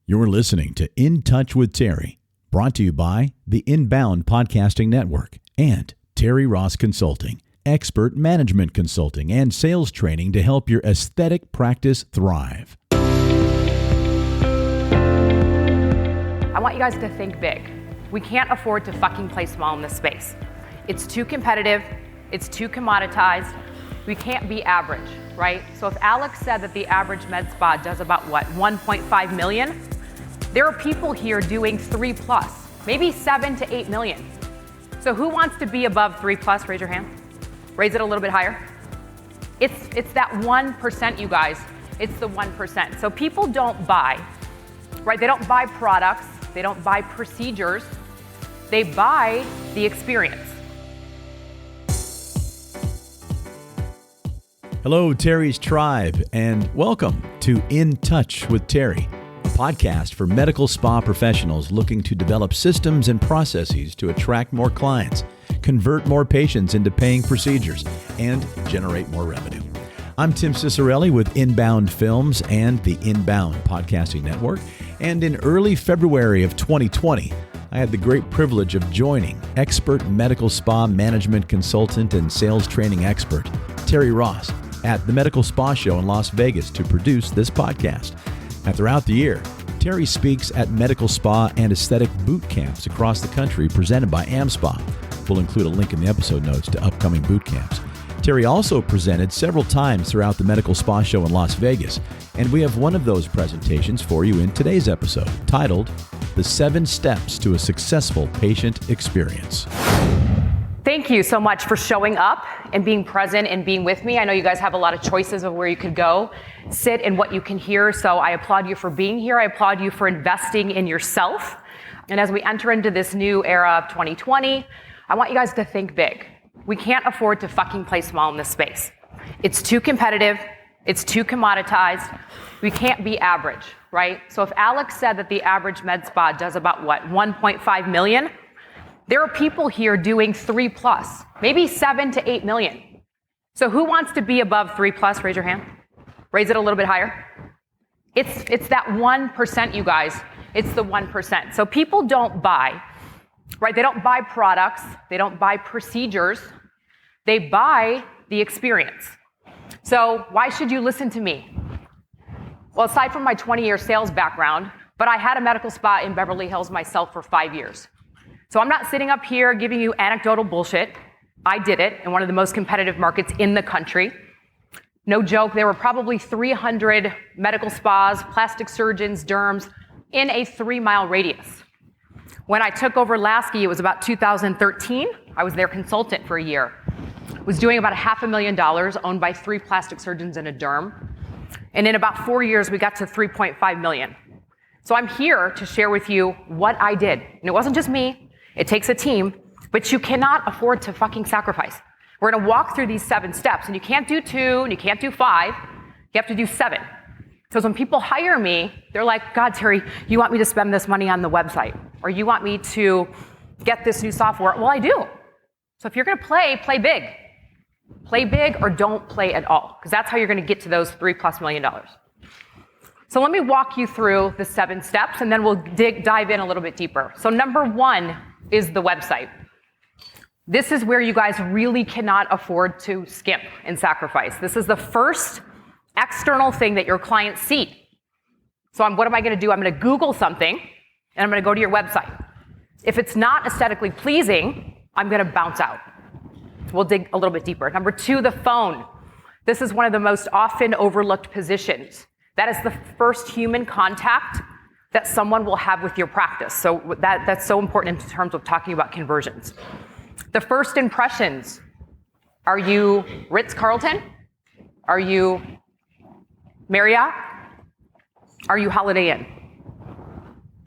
You're listening to In Touch with Terri, brought to you by the Inbound Podcasting Network and Terri Ross Consulting, expert management consulting and sales training to help your aesthetic practice thrive. I want you guys to think big. We can't afford to fucking play small in this space. It's too competitive. It's too commoditized. We can't be average, right? So if Alex said that the average med spa does about what, 1.5 million? There are people here doing 3+, maybe 7 to 8 million. So who wants to be above 3+? Raise your hand. Raise it a little bit higher. It's that 1%, you guys. It's the 1%. So people don't buy, right? They don't buy products. They don't buy procedures. They buy the experience. Hello, Terri's Tribe, and welcome to In Touch with Terri, a podcast for medical spa professionals looking to develop systems and processes to attract more clients, convert more patients into paying procedures, and generate more revenue. I'm Tim Cicerelli with Inbound Films and the Inbound Podcasting Network, and in early February of 2020, I had the great privilege of joining expert medical spa management consultant and sales training expert, Terri Ross, at the Medical Spa Show in Las Vegas to produce this podcast. And throughout the year, Terri speaks at medical spa and aesthetic boot camps across the country presented by AmSpa. We'll include a link in the episode notes to upcoming boot camps. Terri also presented several times throughout the Medical Spa Show in Las Vegas, and we have one of those presentations for you in today's episode, titled The 7 Steps to a Successful Patient Experience. Thank you so much for showing up and being present and being with me. I know you guys have a lot of choices of where you could go, sit, and what you can hear. So I applaud you for being here. I applaud you for investing in yourself. And as we enter into this new era of 2020, I want you guys to think big. We can't afford to fucking play small in this space. It's too competitive. It's too commoditized. We can't be average, right? So if Alex said that the average med spa does about what, 1.5 million? There are people here doing 3+, maybe 7 to 8 million. So who wants to be above 3+? Raise your hand. Raise it a little bit higher. It's that 1%, you guys. It's the 1%. So people don't buy, right? They don't buy products. They don't buy procedures. They buy the experience. So why should you listen to me? Well, aside from my 20-year sales background, but I had a medical spa in Beverly Hills myself for 5 years. So I'm not sitting up here giving you anecdotal bullshit. I did it in one of the most competitive markets in the country. No joke, there were probably 300 medical spas, plastic surgeons, derms in a 3-mile radius. When I took over Lasky, it was about 2013. I was their consultant for a year. Was doing about $500,000, owned by 3 plastic surgeons and a derm. And in about 4 years, we got to 3.5 million. So I'm here to share with you what I did. And it wasn't just me. It takes a team, but you cannot afford to fucking sacrifice. We're gonna walk through these 7 steps, and you can't do 2, and you can't do 5, you have to do 7. So when people hire me, they're like, God, Terri, you want me to spend this money on the website, or you want me to get this new software? Well, I do. So if you're gonna play big. Play big or don't play at all, because that's how you're gonna get to those $3+ million. So let me walk you through the 7 steps, and then we'll dive in a little bit deeper. So number 1 is the website. This is where you guys really cannot afford to skimp and sacrifice. This is the first external thing that your clients see. So what am I gonna do? I'm gonna Google something, and I'm gonna go to your website. If it's not aesthetically pleasing, I'm gonna bounce out. So we'll dig a little bit deeper. Number 2, the phone. This is one of the most often overlooked positions. That is the first human contact that someone will have with your practice. So that's so important in terms of talking about conversions. The first impressions. Are you Ritz-Carlton? Are you Marriott? Are you Holiday Inn?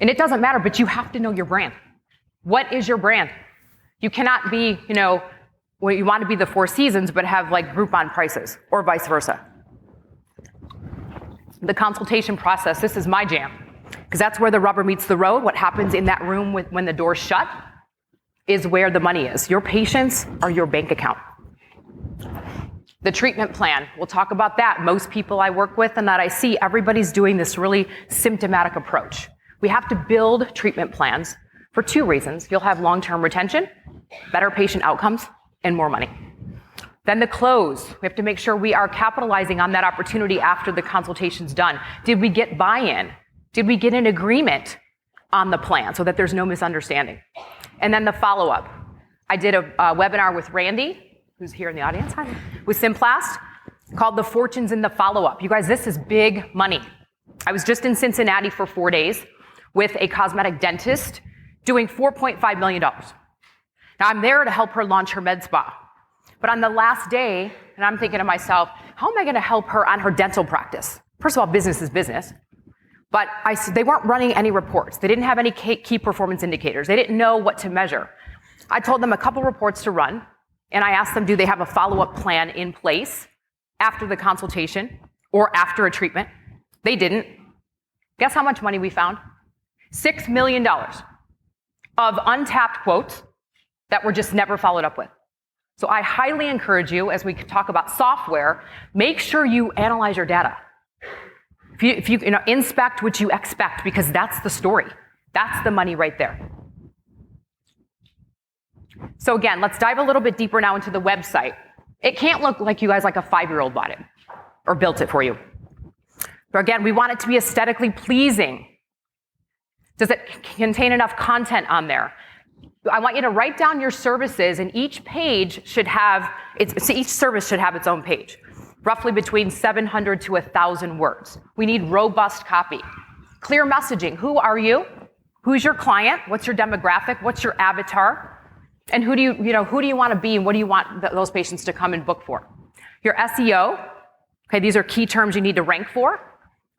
And it doesn't matter, but you have to know your brand. What is your brand? You cannot be, you want to be the Four Seasons, but have like Groupon prices, or vice versa. The consultation process, this is my jam, because that's where the rubber meets the road. What happens in that room when the door's shut is where the money is. Your patients are your bank account. The treatment plan, we'll talk about that. Most people I work with and that I see, everybody's doing this really symptomatic approach. We have to build treatment plans for two reasons. You'll have long-term retention, better patient outcomes, and more money. Then the close. We have to make sure we are capitalizing on that opportunity after the consultation's done. Did we get buy-in? Did we get an agreement on the plan so that there's no misunderstanding? And then the follow-up. I did a webinar with Randy, who's here in the audience, with Simplast, called The Fortunes in the Follow-Up. You guys, this is big money. I was just in Cincinnati for 4 days with a cosmetic dentist doing $4.5 million. Now, I'm there to help her launch her med spa. But on the last day, and I'm thinking to myself, how am I going to help her on her dental practice? First of all, business is business. But they weren't running any reports. They didn't have any key performance indicators. They didn't know what to measure. I told them a couple reports to run, and I asked them, do they have a follow-up plan in place after the consultation or after a treatment? They didn't. Guess how much money we found? $6 million of untapped quotes that were just never followed up with. So I highly encourage you, as we talk about software, make sure you analyze your data. If you inspect what you expect, because that's the story. That's the money right there. So again, let's dive a little bit deeper now into the website. It can't look like you guys like a 5-year-old bought it or built it for you. But again, we want it to be aesthetically pleasing. Does it contain enough content on there? I want you to write down your services, and each service should have its own page, roughly between 700 to 1,000 words. We need robust copy. Clear messaging. Who are you? Who's your client? What's your demographic? What's your avatar? And who do you want to be, and what do you want those patients to come and book for? Your SEO. Okay, these are key terms you need to rank for.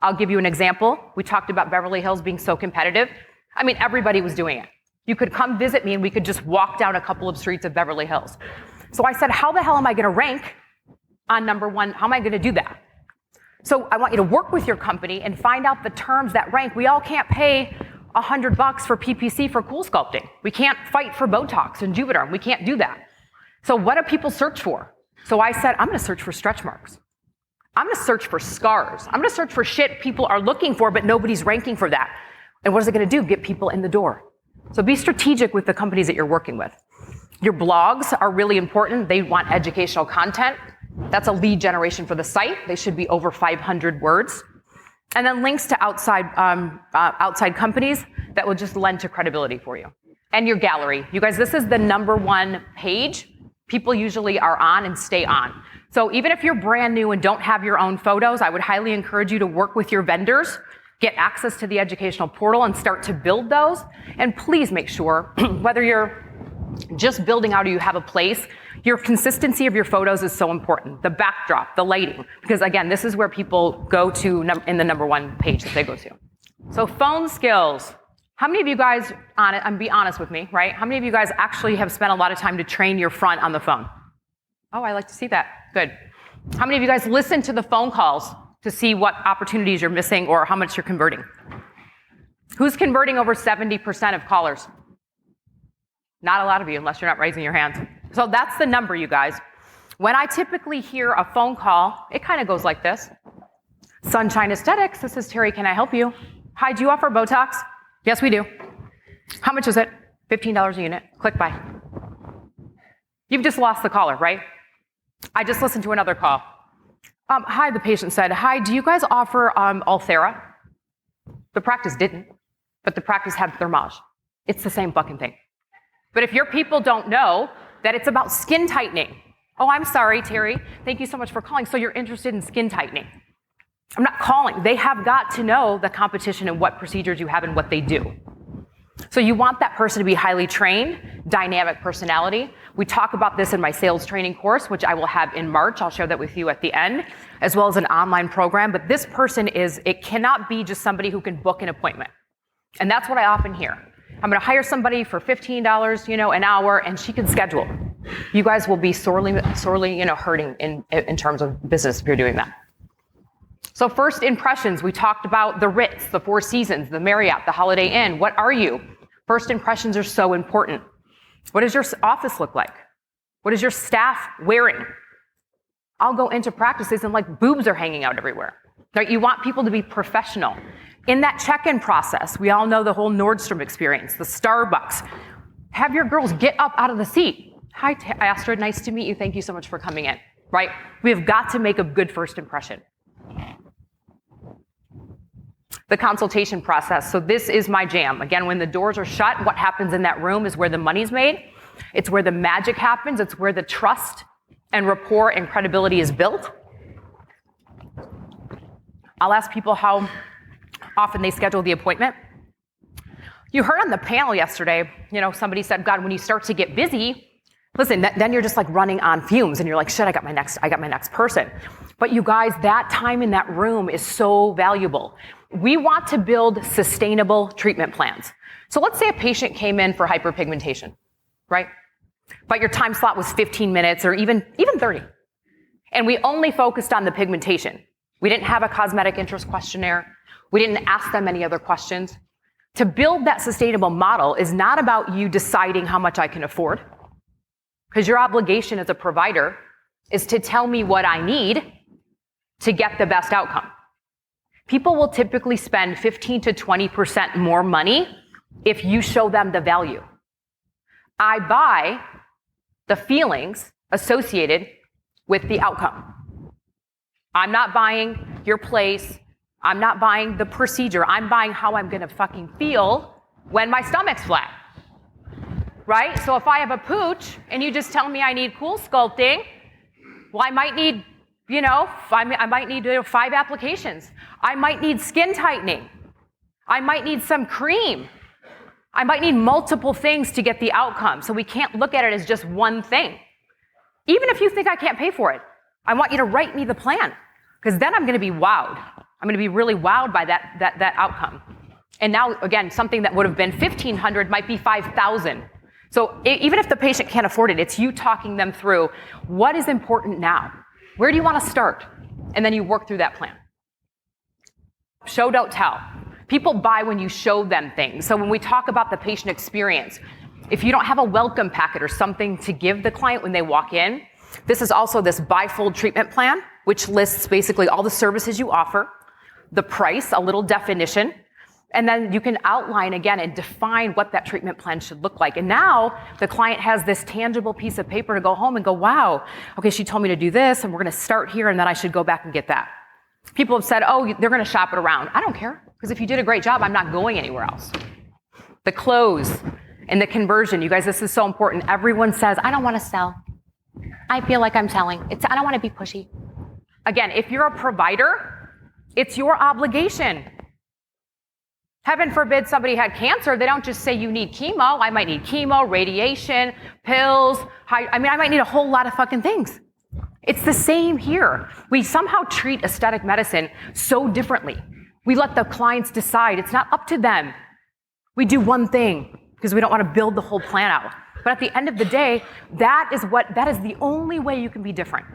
I'll give you an example. We talked about Beverly Hills being so competitive. I mean, everybody was doing it. You could come visit me and we could just walk down a couple of streets of Beverly Hills. So I said, how the hell am I going to rank on number one? How am I going to do that? So I want you to work with your company and find out the terms that rank. We all can't pay $100 for PPC for cool sculpting. We can't fight for Botox and Juvederm. We can't do that. So what do people search for? So I said, I'm going to search for stretch marks. I'm going to search for scars. I'm going to search for shit people are looking for, but nobody's ranking for that. And what is it going to do? Get people in the door. So be strategic with the companies that you're working with. Your blogs are really important. They want educational content. That's a lead generation for the site. They should be over 500 words. And then links to outside companies that will just lend to credibility for you. And your gallery. You guys, this is the number one page people usually are on and stay on. So even if you're brand new and don't have your own photos, I would highly encourage you to work with your vendors, get access to the educational portal and start to build those. And please make sure, whether you're just building out or you have a place, your consistency of your photos is so important. The backdrop, the lighting, because again, this is where people go to in the number one page that they go to. So phone skills. How many of you guys, be honest with me, right? How many of you guys actually have spent a lot of time to train your front on the phone? Oh, I like to see that. Good. How many of you guys listen to the phone calls to see what opportunities you're missing or how much you're converting? Who's converting over 70% of callers? Not a lot of you, unless you're not raising your hands. So that's the number, you guys. When I typically hear a phone call, it kind of goes like this. Sunshine Aesthetics, this is Terri, can I help you? Hi, do you offer Botox? Yes, we do. How much is it? $15 a unit. Click buy. You've just lost the caller, right? I just listened to another call. Hi, the patient said, hi, do you guys offer Ulthera? The practice didn't, but the practice had Thermage. It's the same fucking thing. But if your people don't know that it's about skin tightening. Oh, I'm sorry, Terri. Thank you so much for calling. So you're interested in skin tightening. I'm not calling. They have got to know the competition and what procedures you have and what they do. So you want that person to be highly trained, dynamic personality. We talk about this in my sales training course, which I will have in March. I'll share that with you at the end, as well as an online program. But this person it cannot be just somebody who can book an appointment. And that's what I often hear. I'm going to hire somebody for $15, an hour, and she can schedule. You guys will be sorely, hurting in terms of business if you're doing that. So first impressions, we talked about the Ritz, the Four Seasons, the Marriott, the Holiday Inn. What are you? First impressions are so important. What does your office look like? What is your staff wearing? I'll go into practices and like boobs are hanging out everywhere. Right? You want people to be professional. In that check-in process, we all know the whole Nordstrom experience, the Starbucks. Have your girls get up out of the seat. Hi, Astrid, nice to meet you. Thank you so much for coming in, right? We have got to make a good first impression. The consultation process. So this is my jam. Again, when the doors are shut, what happens in that room is where the money's made. It's where the magic happens. It's where the trust and rapport and credibility is built. I'll ask people how often they schedule the appointment. You heard on the panel yesterday, somebody said, God, when you start to get busy, listen, then you're just like running on fumes and you're like, shit, I got my next person. But you guys, that time in that room is so valuable. We want to build sustainable treatment plans. So let's say a patient came in for hyperpigmentation, right? But your time slot was 15 minutes or even 30. And we only focused on the pigmentation. We didn't have a cosmetic interest questionnaire. We didn't ask them any other questions. To build that sustainable model is not about you deciding how much I can afford, because your obligation as a provider is to tell me what I need to get the best outcome. People will typically spend 15 to 20% more money if you show them the value. I buy the feelings associated with the outcome. I'm not buying your place. I'm not buying the procedure. I'm buying how I'm going to fucking feel when my stomach's flat. Right? So if I have a pooch and you just tell me I need cool sculpting, well, I might need, I might need 5 applications. I might need skin tightening. I might need some cream. I might need multiple things to get the outcome. So we can't look at it as just one thing. Even if you think I can't pay for it, I want you to write me the plan, because then I'm going to be wowed. I'm going to be really wowed by that outcome. And now, again, something that would have been $1,500 might be $5,000. So even if the patient can't afford it, it's you talking them through what is important now. Where do you want to start? And then you work through that plan. Show, don't tell. People buy when you show them things. So when we talk about the patient experience, if you don't have a welcome packet or something to give the client when they walk in, this is also this bifold treatment plan, which lists basically all the services you offer, the price, a little definition, and then you can outline again and define what that treatment plan should look like. And now the client has this tangible piece of paper to go home and go, wow, okay, she told me to do this, and we're going to start here, and then I should go back and get that. People have said, oh, they're going to shop it around. I don't care, because if you did a great job, I'm not going anywhere else. The close and the conversion, you guys, this is so important. Everyone says, I don't want to sell. I feel like I'm selling. I don't want to be pushy. Again, if you're a provider, it's your obligation. Heaven forbid somebody had cancer. They don't just say you need chemo. I might need chemo, radiation, pills. I might need a whole lot of fucking things. It's the same here. We somehow treat aesthetic medicine so differently. We let the clients decide. It's not up to them. We do one thing because we don't want to build the whole plan out. But at the end of the day, that is the only way you can be different.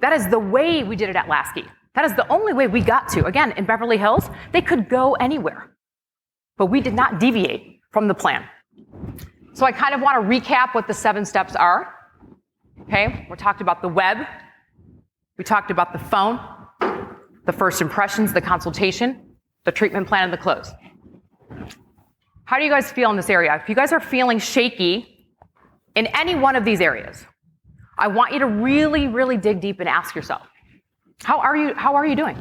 That is the way we did it at Lasky. That is the only way we got to. Again, in Beverly Hills, they could go anywhere. But we did not deviate from the plan. So I kind of want to recap what the 7 steps are. Okay, we talked about the web. We talked about the phone, the first impressions, the consultation, the treatment plan, and the close. How do you guys feel in this area? If you guys are feeling shaky in any one of these areas, I want you to really, really dig deep and ask yourself, how are you doing?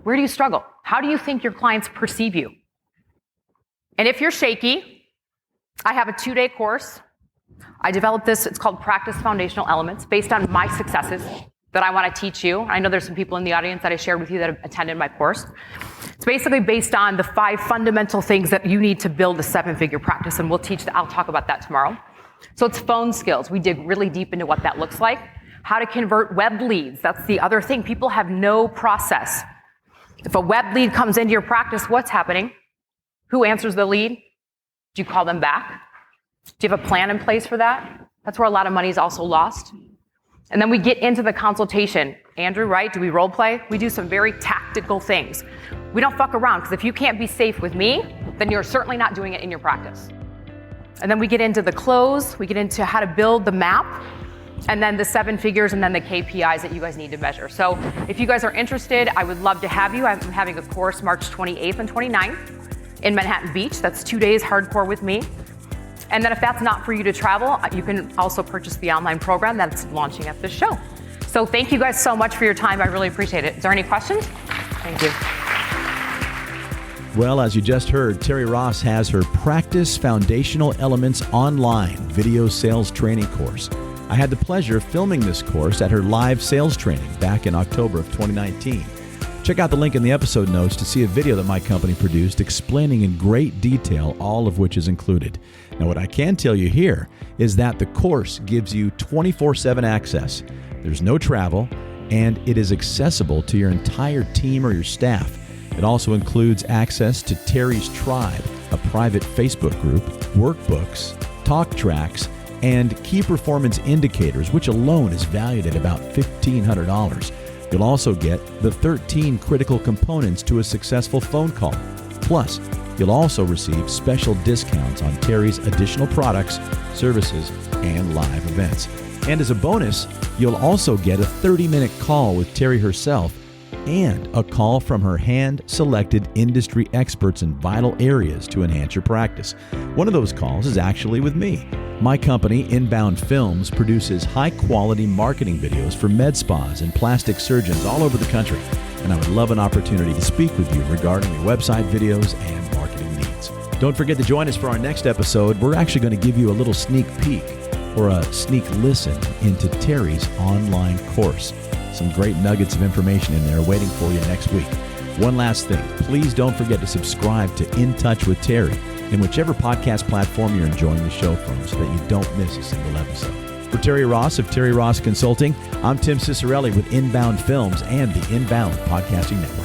Where do you struggle? How do you think your clients perceive you? And if you're shaky, I have a 2-day course. I developed this, it's called Practice Foundational Elements, based on my successes that I want to teach you. I know there's some people in the audience that I shared with you that have attended my course. It's basically based on the 5 fundamental things that you need to build a 7-figure practice, and I'll talk about that tomorrow. So it's phone skills. We dig really deep into what that looks like. How to convert web leads. That's the other thing. People have no process. If a web lead comes into your practice, what's happening? Who answers the lead? Do you call them back? Do you have a plan in place for that? That's where a lot of money is also lost. And then we get into the consultation. Andrew, right? Do we role play? We do some very tactical things. We don't fuck around, because if you can't be safe with me, then you're certainly not doing it in your practice. And then we get into the close. We get into how to build the map. and then the 7 figures, and then the KPIs that you guys need to measure. So if you guys are interested, I would love to have you. I'm having a course March 28th and 29th in Manhattan Beach. That's 2 days hardcore with me. And then if that's not for you to travel, you can also purchase the online program that's launching at this show. So thank you guys so much for your time. I really appreciate it. Is there any questions? Thank you. Well, as you just heard, Terri Ross has her Practice Foundational Elements Online video sales training course. I had the pleasure of filming this course at her live sales training back in October of 2019. Check out the link in the episode notes to see a video that my company produced explaining in great detail all of which is included. Now, what I can tell you here is that the course gives you 24/7 access. There's no travel, and it is accessible to your entire team or your staff. It also includes access to Terri's Tribe, a private Facebook group, workbooks, talk tracks, and key performance indicators, which alone is valued at about $1,500. You'll also get the 13 critical components to a successful phone call. Plus, you'll also receive special discounts on Terri's additional products, services, and live events. And as a bonus, you'll also get a 30-minute call with Terri herself and a call from her hand-selected industry experts in vital areas to enhance your practice. One of those calls is actually with me. My company, Inbound Films, produces high-quality marketing videos for med spas and plastic surgeons all over the country, and I would love an opportunity to speak with you regarding your website videos and marketing needs. Don't forget to join us for our next episode. We're actually going to give you a little sneak peek or a sneak listen into Terri's online course. Some great nuggets of information in there waiting for you next week. One last thing, please don't forget to subscribe to In Touch with Terri in whichever podcast platform you're enjoying the show from so that you don't miss a single episode. For Terri Ross of Terri Ross Consulting, I'm Tim Cicerelli with Inbound Films and the Inbound Podcasting Network.